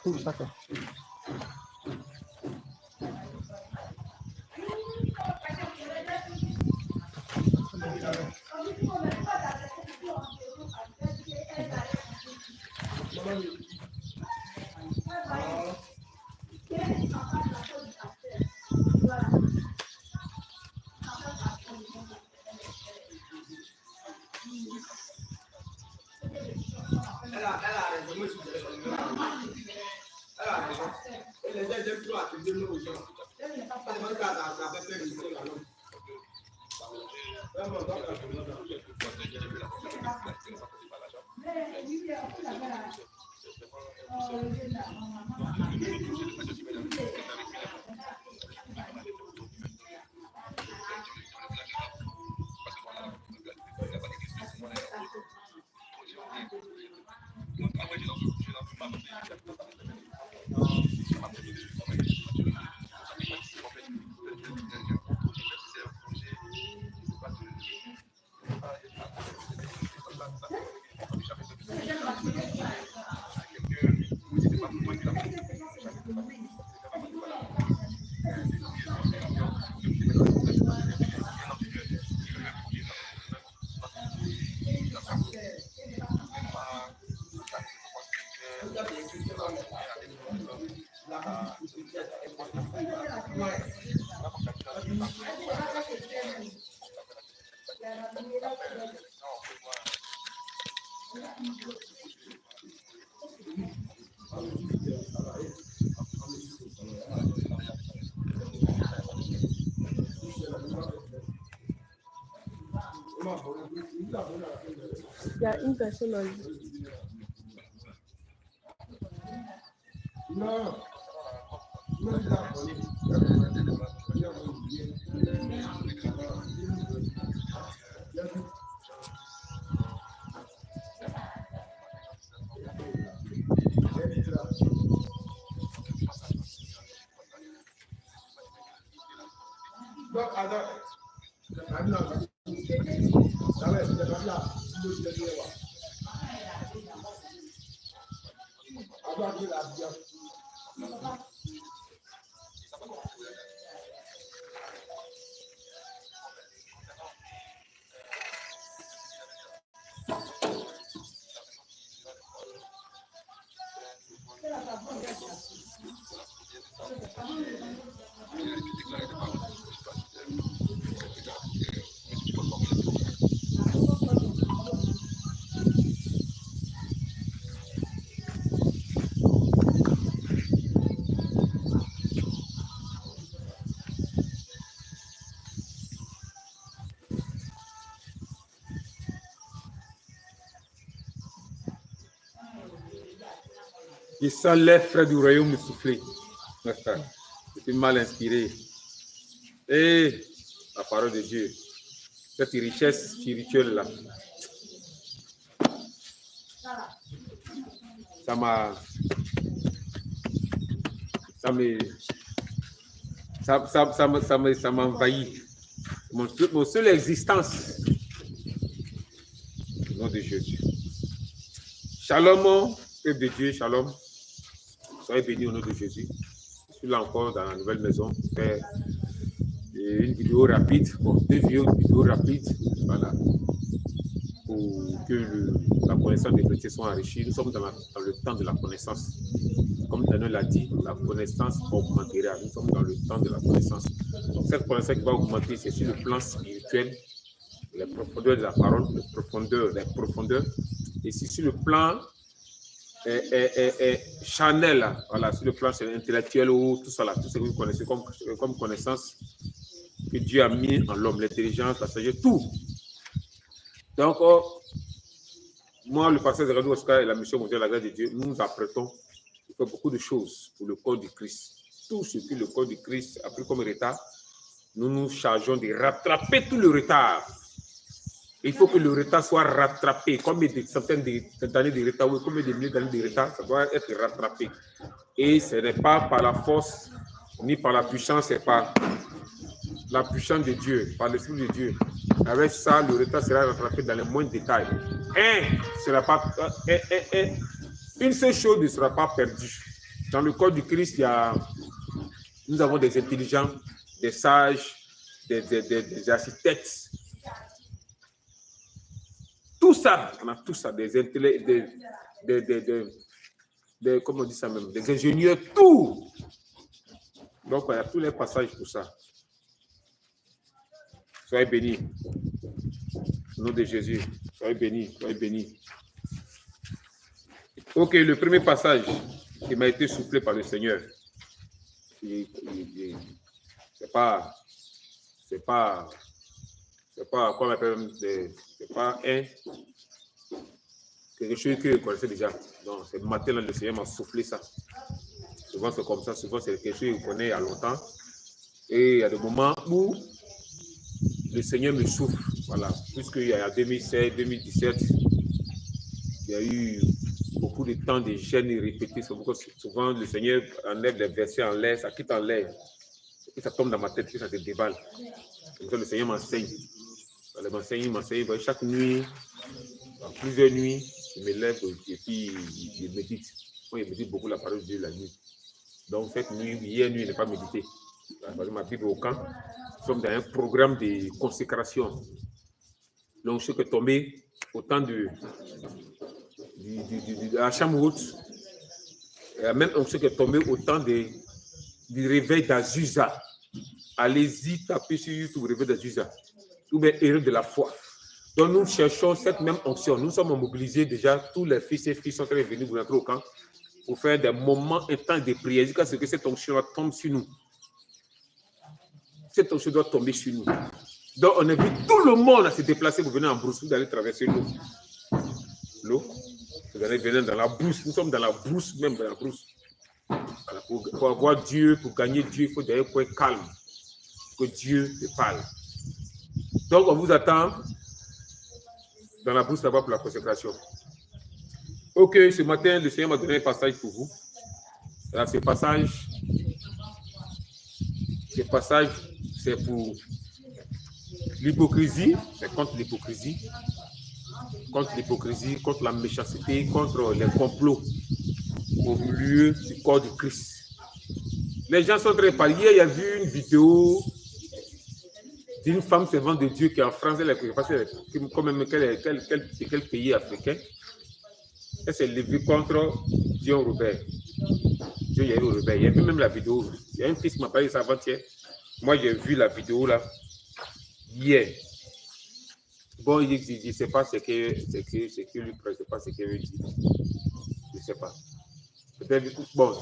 D'accord. Il y a une personne en ligne. Je sens les frères du royaume me souffler. Je suis mal inspiré. Et la parole de Dieu, cette richesse spirituelle-là, ça m'envahit. Mon seule existence, au nom de Jésus. Shalom, peuple de Dieu, shalom. Soyez bénis au nom de Jésus. Je suis là encore dans la nouvelle maison pour faire une vidéo rapide, deux vidéos rapides, voilà, pour que la connaissance des chrétiens soit enrichie. Nous sommes dans le temps de la connaissance. Comme Daniel l'a dit, la connaissance augmentera. Nous sommes dans le temps de la connaissance. Donc, cette connaissance qui va augmenter, c'est sur le plan spirituel, les profondeurs de la parole, les profondeurs. Et c'est sur le plan charnel, voilà, sur le plan intellectuel ou tout ça, là, tout ce que vous connaissez comme connaissance que Dieu a mis en l'homme, l'intelligence, la sagesse, tout. Donc, moi, le pasteur Zéradou Oscar et la mission mondiale de la grâce de Dieu, nous nous apprêtons à faire beaucoup de choses pour le corps du Christ. Tout ce que le corps du Christ a pris comme retard, nous nous chargeons de rattraper tout le retard. Il faut que le retard soit rattrapé. Combien de centaines d'années de retard, ou combien de milliers d'années de retard, ça doit être rattrapé. Et ce n'est pas par la force, ni par la puissance, c'est par la puissance de Dieu, par l'Esprit de Dieu. Avec ça, le retard sera rattrapé dans les moindres détails. Une seule chose ne sera pas perdue. Dans le corps du Christ, nous avons des intelligents, des sages, des architectes. Tout ça, on a tout ça, comment on dit ça même, des ingénieurs, tout. Donc, il y a tous les passages pour ça. Soyez bénis. Au nom de Jésus, soyez bénis, soyez bénis. Ok, le premier passage qui m'a été soufflé par le Seigneur. C'est pas quoi on appelle, c'est pas quelque chose que je connaissais déjà. Non, c'est le matin, là, le Seigneur m'a soufflé ça. Souvent, c'est comme ça. Souvent, c'est quelque chose que je connais il y a longtemps. Et il y a des moments où le Seigneur me souffle. Voilà. Puisqu'il y a 2016, 2017, il y a eu beaucoup de temps de jeûne répétés. Souvent, le Seigneur enlève les versets en l'air, ça quitte en l'air. Et ça tombe dans ma tête, puis ça se déballe. Comme ça, le Seigneur m'enseigne. Il m'enseigne. Chaque nuit, dans plusieurs nuits, je me lève et puis je médite. Moi, je médite beaucoup la parole de Dieu la nuit. Donc, cette nuit, hier nuit, je n'ai pas médité. Ma Bible au camp. Nous sommes dans un programme de consécration. Donc, je sais que tombé au temps de la chambre haute, même on sait que tombé au temps du réveil d'Azusa. Allez-y, tapez sur YouTube, réveil d'Azusa. Ou bien héros de la foi. Donc, nous cherchons cette même onction. Nous sommes mobilisés déjà. Tous les fils et filles sont venus vous entrer au camp pour faire des moments intenses de prière. Jusqu'à ce que cette onction tombe sur nous. Cette onction doit tomber sur nous. Donc, on invite tout le monde à se déplacer. Vous venez en brousse, vous allez traverser l'eau. L'eau. Vous allez venir dans la brousse. Nous sommes dans la brousse, même dans la brousse. Voilà, pour avoir Dieu, pour gagner Dieu, il faut d'ailleurs être calme. Que Dieu te parle. Donc, on vous attend dans la brousse là-bas pour la consécration. Ok, ce matin, le Seigneur m'a donné un passage pour vous. Alors, ce passage, c'est pour l'hypocrisie, c'est contre l'hypocrisie, contre la méchanceté, contre les complots au milieu du corps du Christ. Les gens sont très pâles. Hier, il y a vu une vidéo d'une femme servante de Dieu qui est en France, elle est quand même quel pays africain. Elle s'est levée contre Dion Robert. Dieu Yair Robert. Il y a vu même la vidéo. Il y a un fils qui m'a parlé de ça avant-hier. Moi, j'ai vu la vidéo là hier. Bon, il dit, je ne sais pas ce que lui prend, je ne sais pas ce qu'il veut dire. Je ne sais pas. Peut-être, bon,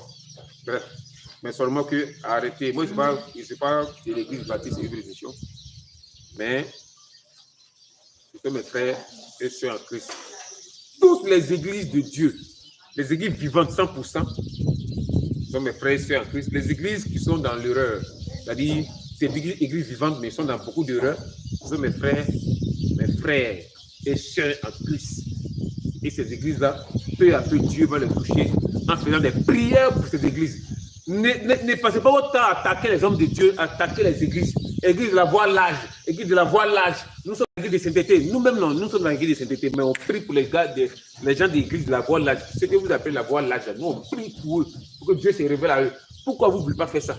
bref. Mais seulement que arrêtez. Moi, je ne sais pas de l'église baptiste et l'émission. Mais, c'est mes frères et sœurs en Christ. Toutes les églises de Dieu, les églises vivantes 100%, sont mes frères et sœurs en Christ. Les églises qui sont dans l'erreur, c'est-à-dire, c'est des églises vivantes, mais sont dans beaucoup d'erreurs, ce sont mes frères et sœurs en Christ. Et ces églises-là, peu à peu, Dieu va les toucher en faisant des prières pour ces églises. Ne passez pas votre temps à attaquer les hommes de Dieu, à attaquer les églises. Église de la voie large, église de la voie large. Nous sommes dans l'église de sainteté. Nous-mêmes, non, nous sommes dans l'église de sainteté, mais on prie pour les gens de l'église de la voie large. Ce que vous appelez la voie large, nous, on prie pour eux, pour que Dieu se révèle à eux. Pourquoi vous ne voulez pas faire ça?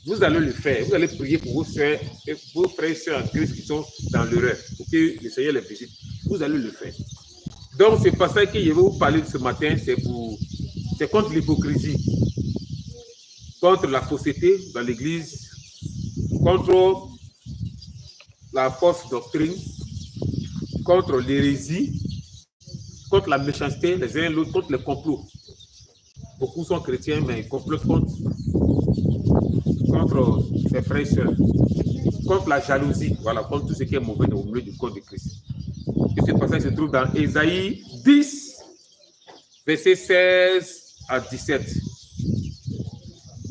Vous allez le faire. Vous allez prier pour vos frères et sœurs en Christ qui sont dans l'erreur, pour que le Seigneur les visite. Vous allez le faire. Donc, c'est pas ça que je vais vous parler de ce matin, c'est contre l'hypocrisie, contre la fausseté dans l'église, contre la fausse doctrine, contre l'hérésie, contre la méchanceté, les uns et l'autre, contre les complots. Beaucoup sont chrétiens, mais ils complotent contre ses frères et sœurs, contre la jalousie, voilà, contre tout ce qui est mauvais au milieu du corps de Christ. Et ce passage se trouve dans Ésaïe 10, versets 16 à 17.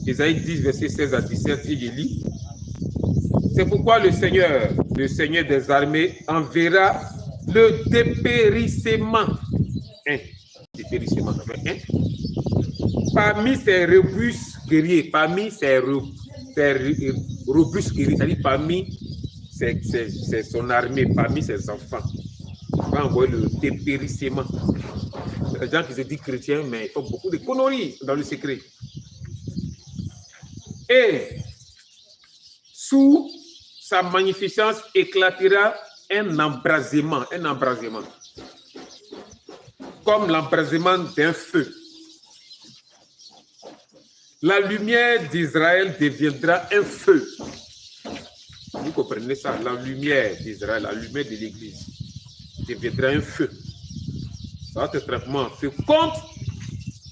Ésaïe 10, versets 16 à 17, et je lis. C'est pourquoi le Seigneur des armées, enverra le dépérissement. Dépérissement, parmi ces robustes guerriers, c'est-à-dire parmi son armée, parmi ses enfants. Il va envoyer le dépérissement. Les gens qui se disent chrétiens, mais ils font beaucoup de conneries dans le secret. Et sous sa magnificence éclatera un embrasement, comme l'embrasement d'un feu. La lumière d'Israël deviendra un feu. Vous comprenez ça? La lumière d'Israël, la lumière de l'Église deviendra un feu. Ça va être vraiment un feu contre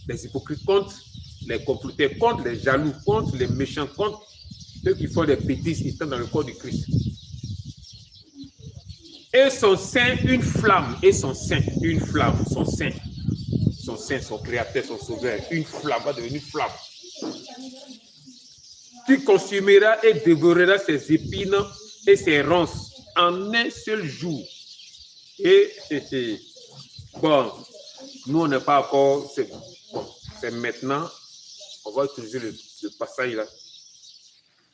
les hypocrites, contre les comploteurs, contre les jaloux, contre les méchants, contre ceux qui font des bêtises étant dans le corps du Christ. Et son sein, une flamme. Et son sein, une flamme. Son sein, son créateur, son sauveur. Une flamme va devenir une flamme. Qui consumera et dévorera ses épines et ses ronces en un seul jour. Et bon, nous on n'est pas encore, c'est maintenant, on va utiliser le passage là,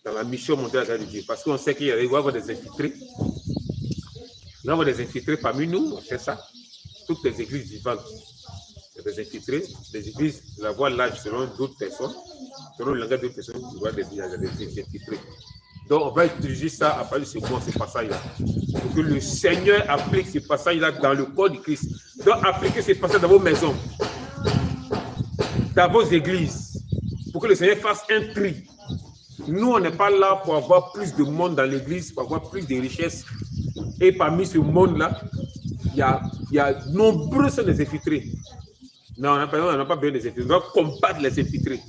dans la mission mondiale de Dieu, parce qu'on sait qu'il va y avoir des infiltrés. Il va y avoir des infiltrés parmi nous, c'est ça. Toutes les églises vivantes, il y a des infiltrés, des églises, la voix l'âge selon d'autres personnes. Selon le langage de personnes, il y a des infiltrés. Donc, on va utiliser ça à partir de ce passage-là. Pour que le Seigneur applique ce passage-là dans le corps du Christ. Donc, appliquez ce passage dans vos maisons, dans vos églises, pour que le Seigneur fasse un tri. Nous, on n'est pas là pour avoir plus de monde dans l'église, pour avoir plus de richesses. Et parmi ce monde-là, il y a nombreux sont des infiltrés. Non, on n'a pas besoin des infiltrés. On doit combattre les infiltrés.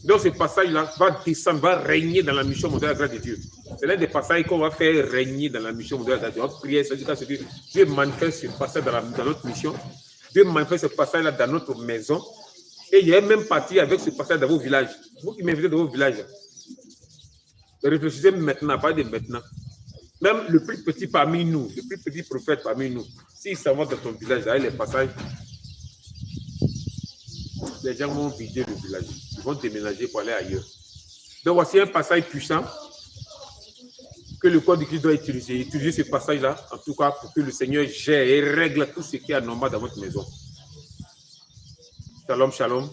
Donc, ce passage-là va descendre, va régner dans la mission mondiale de la grâce de Dieu. C'est l'un des passages qu'on va faire régner dans la mission mondiale de la grâce de Dieu. On va prier, c'est-à-dire que Dieu manifeste ce passage dans notre mission. Dieu manifeste ce passage-là dans notre maison. Et il y a même parti avec ce passage dans vos villages. Vous qui m'invitez dans vos villages, réfléchissez maintenant, pas de maintenant. Même le plus petit parmi nous, le plus petit prophète parmi nous, s'il s'en va dans ton village, avec les passages, les gens vont vider le village. Ils vont déménager pour aller ailleurs. Donc, voici un passage puissant que le corps du Christ doit utiliser. Utiliser ce passage-là, en tout cas, pour que le Seigneur gère et règle tout ce qui est anormal dans votre maison. Shalom, shalom.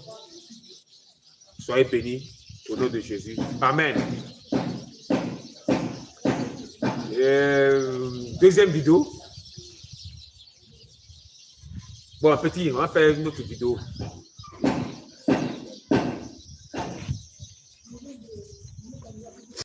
Soyez bénis au nom de Jésus. Amen. Deuxième vidéo. Bon, petit, on va faire une autre vidéo.